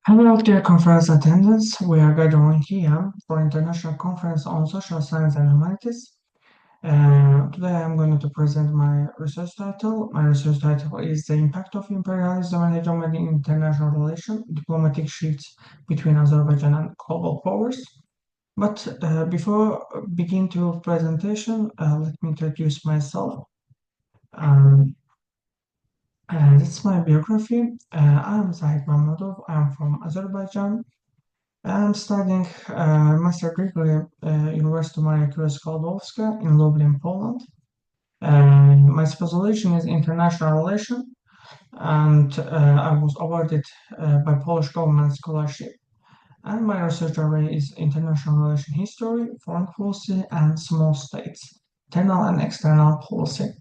Hello, dear conference attendants. We are gathering here for International Conference on Social Science and Humanities. Today I'm going to present my research title. My research title is The Impact of Imperialism and Hegemony in International Relations, Diplomatic Shifts Between Azerbaijan and Global Powers. But before begin to presentation, let me introduce myself. Um, this is my biography. I am Zahid Mammadov. I am from Azerbaijan. I'm studying master degree at University Maria Curie Skłodowska in Lublin, Poland. And my specialization is international relations, and I was awarded by Polish government scholarship. And my research area is international relation history, foreign policy, and small states, internal and external policy.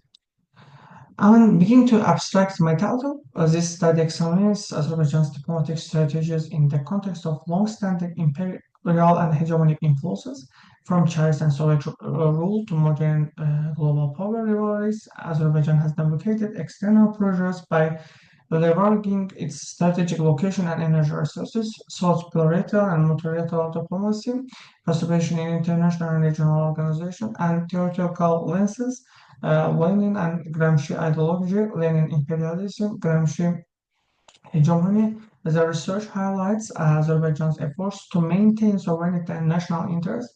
I'm beginning to abstract my title. This study examines Azerbaijan's diplomatic strategies in the context of long-standing imperial and hegemonic influences, from Tsarist and Soviet rule to modern global power rivalries. Azerbaijan has navigated external pressures by leveraging its strategic location and energy resources, sought bilateral and multilateral diplomacy, participation in international and regional organizations, and theoretical lenses. Lenin and Gramsci ideology, Lenin imperialism, Gramsci hegemony. The research highlights Azerbaijan's efforts to maintain sovereignty and national interest.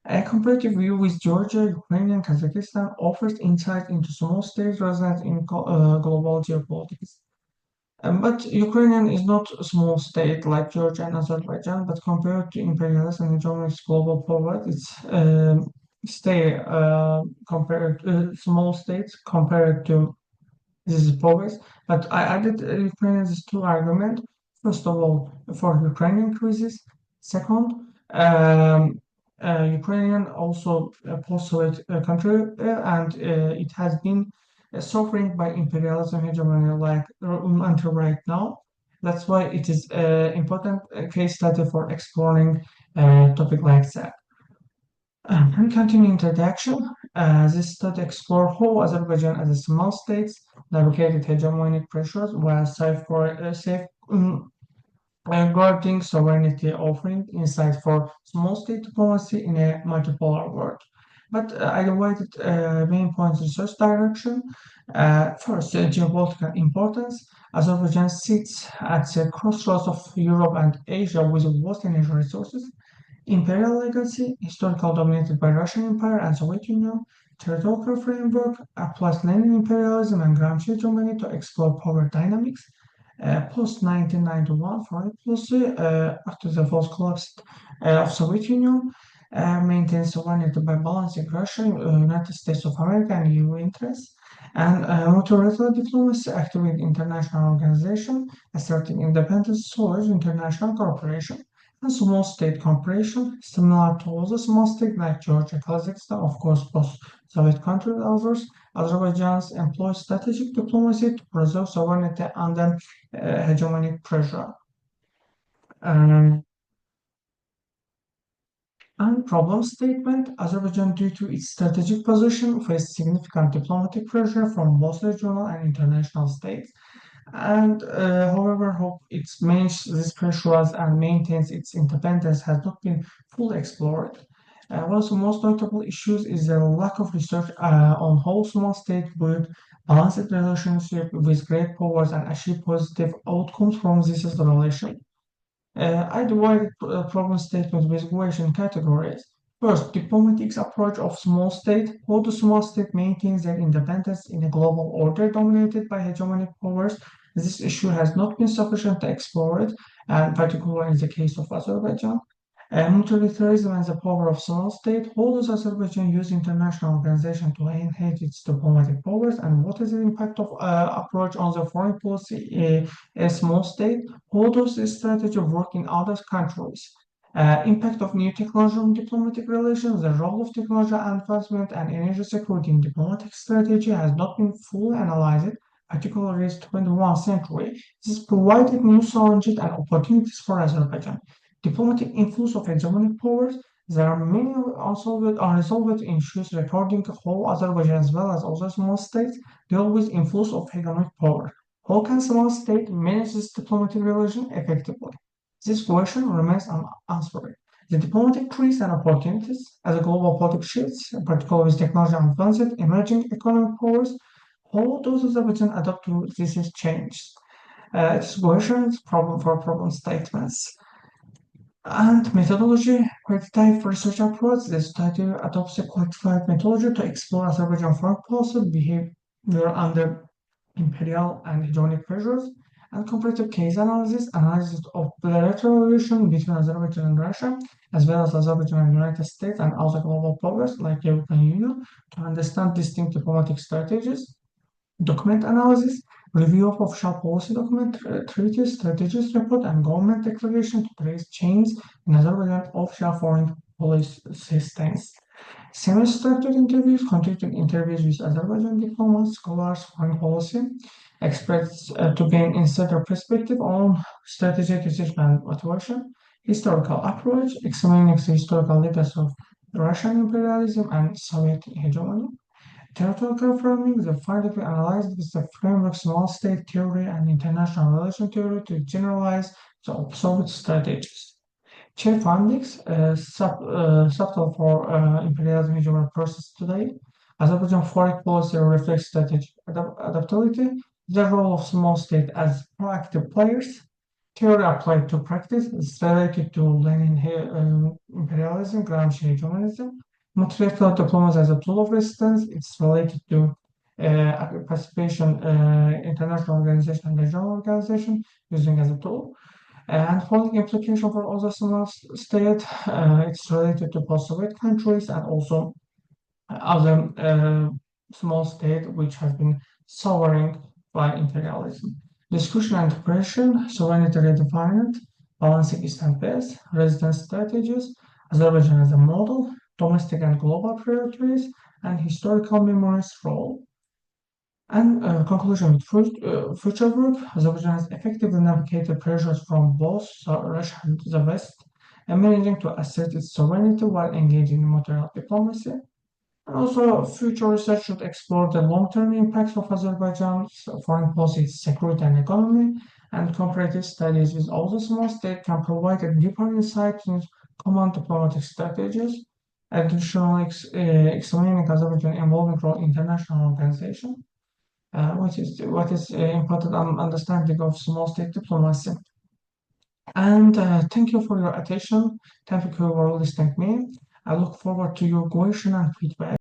A comparative view with Georgia, Ukraine, and Kazakhstan offers insight into small states' resonance in global geopolitics. But Ukraine is not a small state like Georgia and Azerbaijan, but compared to imperialist and hegemonic global power, it's stay compared small states compared to these powers. But I added Ukraine's two arguments. First of all, for Ukrainian crisis. Second, Ukrainian also a post-Soviet country, and it has been suffering by imperialism hegemony like until right now. That's why it is important case study for exploring topic like that. And continuing introduction, this study explores how Azerbaijan as a small state navigated hegemonic pressures while guarding sovereignty, offering insight for small state diplomacy in a multipolar world. But I divided main points research direction. First, geopolitical importance. Azerbaijan sits at the crossroads of Europe and Asia with vast energy resources. Imperial legacy, historical dominated by Russian Empire and Soviet Union, territorial framework applies Lenin imperialism and Gramsci hegemony to explore power dynamics. Post 1991 foreign policy, after the false collapse of Soviet Union, maintains sovereignty by balancing Russia, United States of America, and EU interests. And multilateral diplomacy activate international organization, asserting independence towards international cooperation and small state cooperation, similar to other small states like Georgia, Kazakhstan, of course, post-Soviet countries, others. Azerbaijan's employs strategic diplomacy to preserve sovereignty under hegemonic pressure. Um, and problem statement, Azerbaijan, due to its strategic position, faced significant diplomatic pressure from both regional and international states. And however, hope it manages these pressures and maintains its independence has not been fully explored. One of the most notable issues is the lack of research on how small states build balanced relationship with great powers and achieve positive outcomes from this relation. I divide problem statement with question categories. First, diplomatic approach of small state. How do small state maintains their independence in a global order dominated by hegemonic powers? This issue has not been sufficiently explored, and particularly in the case of Azerbaijan. Multilateralism and the power of small state. How does Azerbaijan use international organization to enhance its diplomatic powers, and what is the impact of approach on the foreign policy a small state? How does this strategy work in other countries? Impact of new technology on diplomatic relations. The role of technology advancement and energy security in diplomatic strategy has not been fully analyzed, particularly in the 21st century. This provided new challenges and opportunities for Azerbaijan. Diplomatic influence of hegemonic powers. There are many unresolved issues regarding how Azerbaijan, as well as other small states, deal with influence of hegemonic power. How can small state manage this diplomatic relation effectively? This question remains unanswered. The diplomatic risks and opportunities as a global politics shifts, particularly with technology advances, emerging economic powers, how does Azerbaijan adapt to these changes? Its questions, problem for problem statements. And methodology, quantitative research approach. The study adopts a quantitative methodology to explore Azerbaijan foreign policy behavior under imperial and hegemonic pressures, and comparative case analysis of bilateral relations between Azerbaijan and Russia, as well as Azerbaijan and United States and other global powers like the European Union, to understand distinct diplomatic strategies. Document analysis, review of official policy document, treaties, strategies report, and government declaration to trace changes in Azerbaijan official foreign policy stance. Semi-structured interviews, conducted interviews with Azerbaijan diplomats, scholars, foreign policy experts to gain insider perspective on strategic decision and motivation. Historical approach, examining the historical legacy of Russian imperialism and Soviet hegemony. Theoretical framing, the findings analyzed with the framework small state theory and international relation theory to generalize the observed strategies. Chief findings, subtle for imperialism hegemony process today. Azerbaijan foreign policy reflects strategic adaptability, the role of small states as proactive players. Theory applied to practice is related to Lenin imperialism, Gramsci hegemonism. Multilateral diplomacy as a tool of resistance, it's related to participation, international organization and regional organization using as a tool. And following implication for other small state, it's related to post-Soviet countries and also other small state which have been suffering by imperialism. Discussion and interpretation, sovereignty redefined, balancing East and West, resistance strategies, Azerbaijan as a model, domestic and global priorities, and historical memories role. And conclusion with future work, Azerbaijan has effectively navigated pressures from both Russia and the West, and managing to assert its sovereignty while engaging in multilateral diplomacy. And also, future research should explore the long-term impacts of Azerbaijan's foreign policy, security, and economy, and comparative studies with other small states can provide a deeper insight into common diplomatic strategies. Additionally, examining Azerbaijan's evolving role in international organization, what is important understanding of small state diplomacy. And thank you for your attention. Thank you for listening to me. I look forward to your question and feedback.